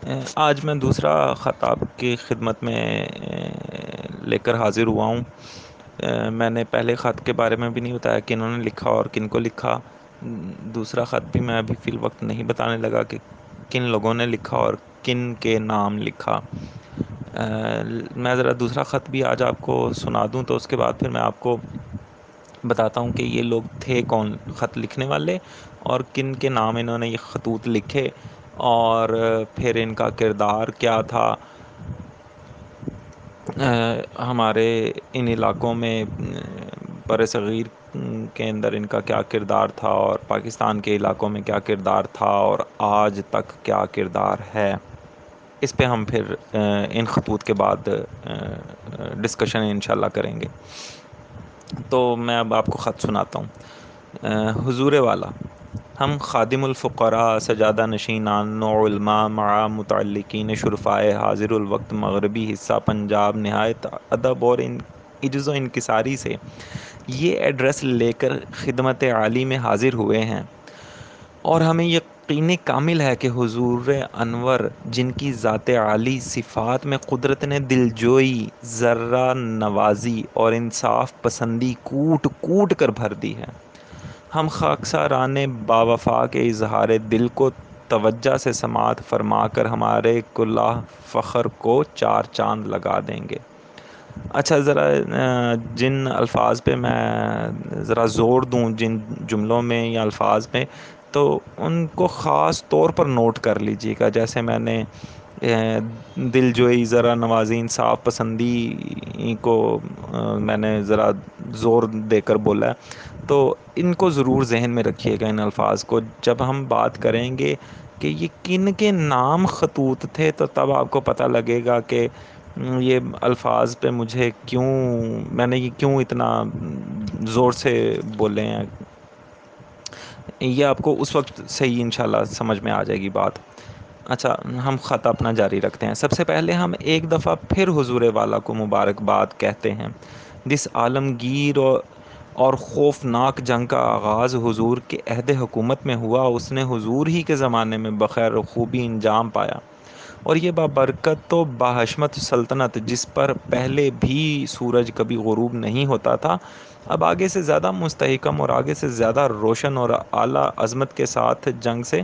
آج میں دوسرا خط آپ کی خدمت میں لے کر حاضر ہوا ہوں۔ میں نے پہلے خط کے بارے میں بھی نہیں بتایا کہ انہوں نے لکھا اور کن کو لکھا۔ دوسرا خط بھی میں ابھی فی الوقت نہیں بتانے لگا کہ کن لوگوں نے لکھا اور کن کے نام لکھا۔ میں ذرا دوسرا خط بھی آج آپ کو سنا دوں تو اس کے بعد پھر میں آپ کو بتاتا ہوں کہ یہ لوگ تھے کون خط لکھنے والے، اور کن کے نام انہوں نے یہ خطوط لکھے، اور پھر ان کا کردار کیا تھا ہمارے ان علاقوں میں، بر صغیر کے اندر ان کا کیا کردار تھا، اور پاکستان کے علاقوں میں کیا کردار تھا، اور آج تک کیا کردار ہے۔ اس پہ ہم پھر ان خطوط کے بعد ڈسکشن انشاءاللہ کریں گے۔ تو میں اب آپ کو خط سناتا ہوں۔ حضور والا: ہم خادم الفقراء، سجادہ نشینان و علماء مع متعلقین شرفائے حاضر الوقت مغربی حصہ پنجاب نہایت ادب اور عجز و انکساری سے یہ ایڈریس لے کر خدمت عالی میں حاضر ہوئے ہیں، اور ہمیں یقین کامل ہے کہ حضور انور، جن کی ذات عالی صفات میں قدرت نے دلجوئی، ذرہ نوازی اور انصاف پسندی کوٹ کوٹ کر بھر دی ہے، ہم خاکساران باوفا کے اظہار دل کو توجہ سے سماعت فرما کر ہمارے کلہ فخر کو چار چاند لگا دیں گے۔ اچھا، ذرا جن الفاظ پہ میں ذرا زور دوں، جن جملوں میں یا الفاظ میں، تو ان کو خاص طور پر نوٹ کر لیجیے گا۔ جیسے میں نے دل جوئی، ذرا نوازی، انصاف پسندی کو میں نے ذرا زور دے کر بولا ہے، تو ان کو ضرور ذہن میں رکھیے گا، ان الفاظ کو۔ جب ہم بات کریں گے کہ یہ کن کے نام خطوط تھے، تو تب آپ کو پتہ لگے گا کہ یہ الفاظ پہ مجھے میں نے یہ کیوں اتنا زور سے بولے ہیں۔ یہ آپ کو اس وقت صحیح انشاءاللہ سمجھ میں آ جائے گی بات۔ اچھا، ہم خط اپنا جاری رکھتے ہیں۔ سب سے پہلے ہم ایک دفعہ پھر حضور والا کو مبارکباد کہتے ہیں۔ جس عالمگیر اور خوفناک جنگ کا آغاز حضور کے عہد حکومت میں ہوا، اس نے حضور ہی کے زمانے میں بخیر و خوبی انجام پایا، اور یہ بابرکت و باحشمت سلطنت، جس پر پہلے بھی سورج کبھی غروب نہیں ہوتا تھا، اب آگے سے زیادہ مستحکم اور آگے سے زیادہ روشن اور اعلیٰ عظمت کے ساتھ جنگ سے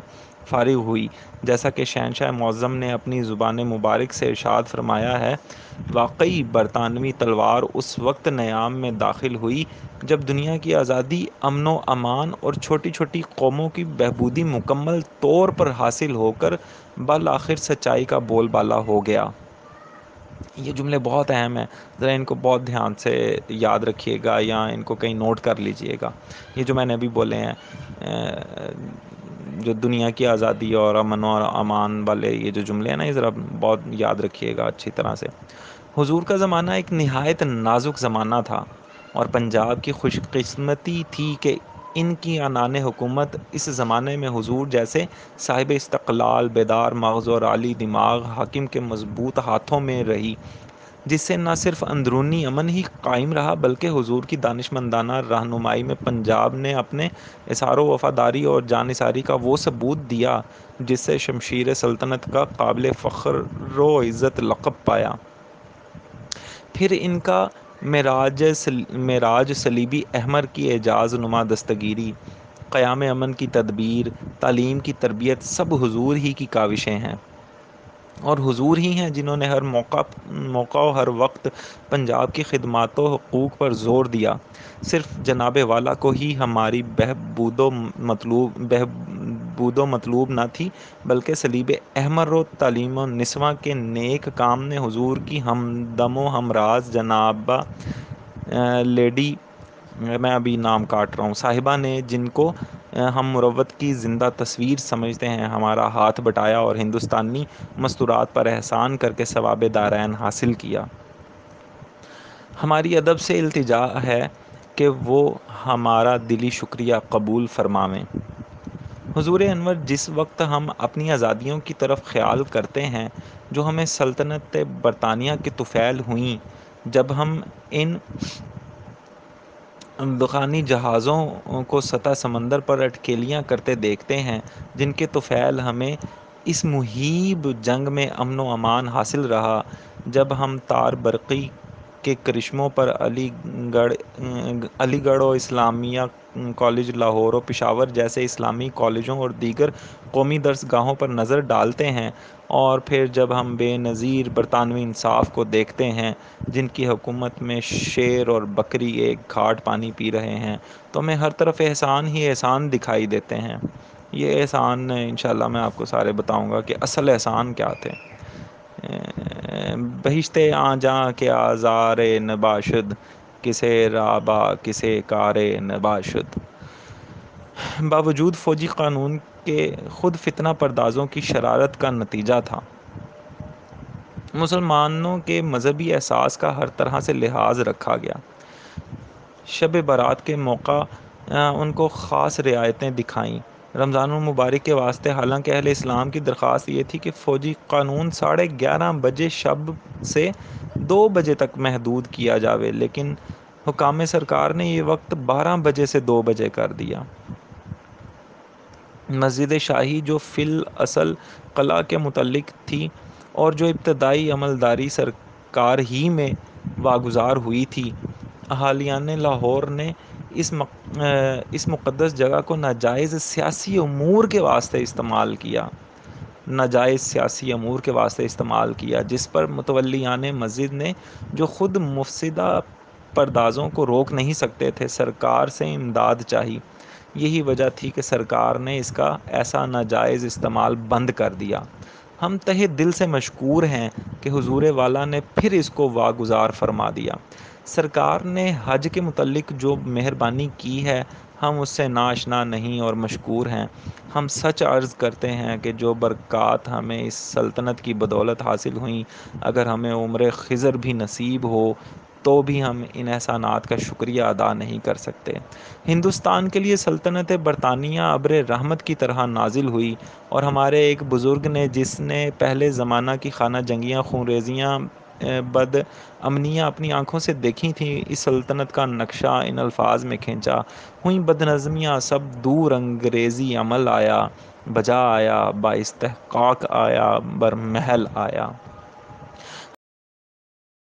فارغ ہوئی۔ جیسا کہ شہنشاہ معظم نے اپنی زبان مبارک سے ارشاد فرمایا ہے: واقعی برطانوی تلوار اس وقت نیام میں داخل ہوئی جب دنیا کی آزادی، امن و امان اور چھوٹی چھوٹی قوموں کی بہبودی مکمل طور پر حاصل ہو کر بالآخر سچائی کا بول بالا ہو گیا۔ یہ جملے بہت اہم ہیں، ذرا ان کو بہت دھیان سے یاد رکھیے گا، یا ان کو کہیں نوٹ کر لیجئے گا۔ یہ جو میں نے ابھی بولے ہیں، جو دنیا کی آزادی اور امن و امان والے یہ جو جملے ہیں نا، یہ ذرا بہت یاد رکھیے گا اچھی طرح سے۔ حضور کا زمانہ ایک نہایت نازک زمانہ تھا، اور پنجاب کی خوش قسمتی تھی کہ ان کی عنان حکومت اس زمانے میں حضور جیسے صاحب استقلال، بیدار مغز اور عالی دماغ حاکم کے مضبوط ہاتھوں میں رہی، جس سے نہ صرف اندرونی امن ہی قائم رہا، بلکہ حضور کی دانشمندانہ رہنمائی میں پنجاب نے اپنے اثار و وفاداری اور جانثاری کا وہ ثبوت دیا جس سے شمشیر سلطنت کا قابل فخر و عزت لقب پایا۔ پھر ان کا معراج صلیبی احمر کی اعجاز نما دستگیری، قیام امن کی تدبیر، تعلیم کی تربیت، سب حضور ہی کی کاوشیں ہیں، اور حضور ہی ہیں جنہوں نے ہر موقع و ہر وقت پنجاب کی خدمات و حقوق پر زور دیا۔ صرف جناب والا کو ہی ہماری بہبود و مطلوب نہ تھی، بلکہ صلیب احمر و تعلیم و نسواں کے نیک کام نے حضور کی ہمدم و ہمراز جنابہ لیڈی، میں ابھی نام کاٹ رہا ہوں، صاحبہ نے، جن کو ہم مروت کی زندہ تصویر سمجھتے ہیں، ہمارا ہاتھ بٹایا اور ہندوستانی مستورات پر احسان کر کے ثواب دارین حاصل کیا۔ ہماری ادب سے التجا ہے کہ وہ ہمارا دلی شکریہ قبول فرمائیں۔ حضور انور، جس وقت ہم اپنی آزادیوں کی طرف خیال کرتے ہیں جو ہمیں سلطنت برطانیہ کے طفیل ہوئیں، جب ہم ان دخانی جہازوں کو سطح سمندر پر اٹکیلیاں کرتے دیکھتے ہیں جن کے طفیل ہمیں اس مہیب جنگ میں امن و امان حاصل رہا جب ہم تار برقی کے کرشموں پر علی گڑھ و اسلامیہ کالج لاہور و پشاور جیسے اسلامی کالجوں اور دیگر قومی درس گاہوں پر نظر ڈالتے ہیں، اور پھر جب ہم بے نظیر برطانوی انصاف کو دیکھتے ہیں جن کی حکومت میں شیر اور بکری ایک گھاٹ پانی پی رہے ہیں، تو ہمیں ہر طرف احسان ہی احسان دکھائی دیتے ہیں۔ یہ احسان انشاءاللہ میں آپ کو سارے بتاؤں گا کہ اصل احسان کیا تھے۔ بہشت آ جاں کے آزار نباشد، کسے رابا کسے کار نباشد۔ باوجود فوجی قانون کے خود فتنہ پردازوں کی شرارت کا نتیجہ تھا۔ مسلمانوں کے مذہبی احساس کا ہر طرح سے لحاظ رکھا گیا۔ شب برات کے موقع ان کو خاص رعایتیں دکھائیں۔ رمضان المبارک کے واسطے حالانکہ اہل اسلام کی درخواست یہ تھی کہ فوجی قانون 11:30 بجے شب سے 2 بجے تک محدود کیا جاوے، لیکن حکام سرکار نے یہ وقت 12 بجے سے 2 بجے کر دیا۔ مسجد شاہی جو فی الاصل قلعہ کے متعلق تھی اور جو ابتدائی عملداری سرکار ہی میں واگزار ہوئی تھی، اہالیان لاہور نے اس مقدس جگہ کو ناجائز سیاسی امور کے واسطے استعمال کیا۔ جس پر متولیان مسجد نے، جو خود مفسدہ پردازوں کو روک نہیں سکتے تھے، سرکار سے امداد چاہی۔ یہی وجہ تھی کہ سرکار نے اس کا ایسا ناجائز استعمال بند کر دیا۔ ہم تہہ دل سے مشکور ہیں کہ حضور والا نے پھر اس کو واگزار فرما دیا۔ سرکار نے حج کے متعلق جو مہربانی کی ہے، ہم اس سے ناآشنا نہیں اور مشکور ہیں۔ ہم سچ عرض کرتے ہیں کہ جو برکات ہمیں اس سلطنت کی بدولت حاصل ہوئیں، اگر ہمیں عمر خضر بھی نصیب ہو تو بھی ہم ان احسانات کا شکریہ ادا نہیں کر سکتے۔ ہندوستان کے لیے سلطنت برطانیہ ابر رحمت کی طرح نازل ہوئی، اور ہمارے ایک بزرگ نے، جس نے پہلے زمانہ کی خانہ جنگیاں، خونریزیاں، بد امنیاں اپنی آنکھوں سے دیکھی تھیں، اس سلطنت کا نقشہ ان الفاظ میں کھینچا: ہوئیں بد نظمیاں سب دور، انگریزی عمل آیا، بجا آیا با استحقاق آیا، بر محل آیا۔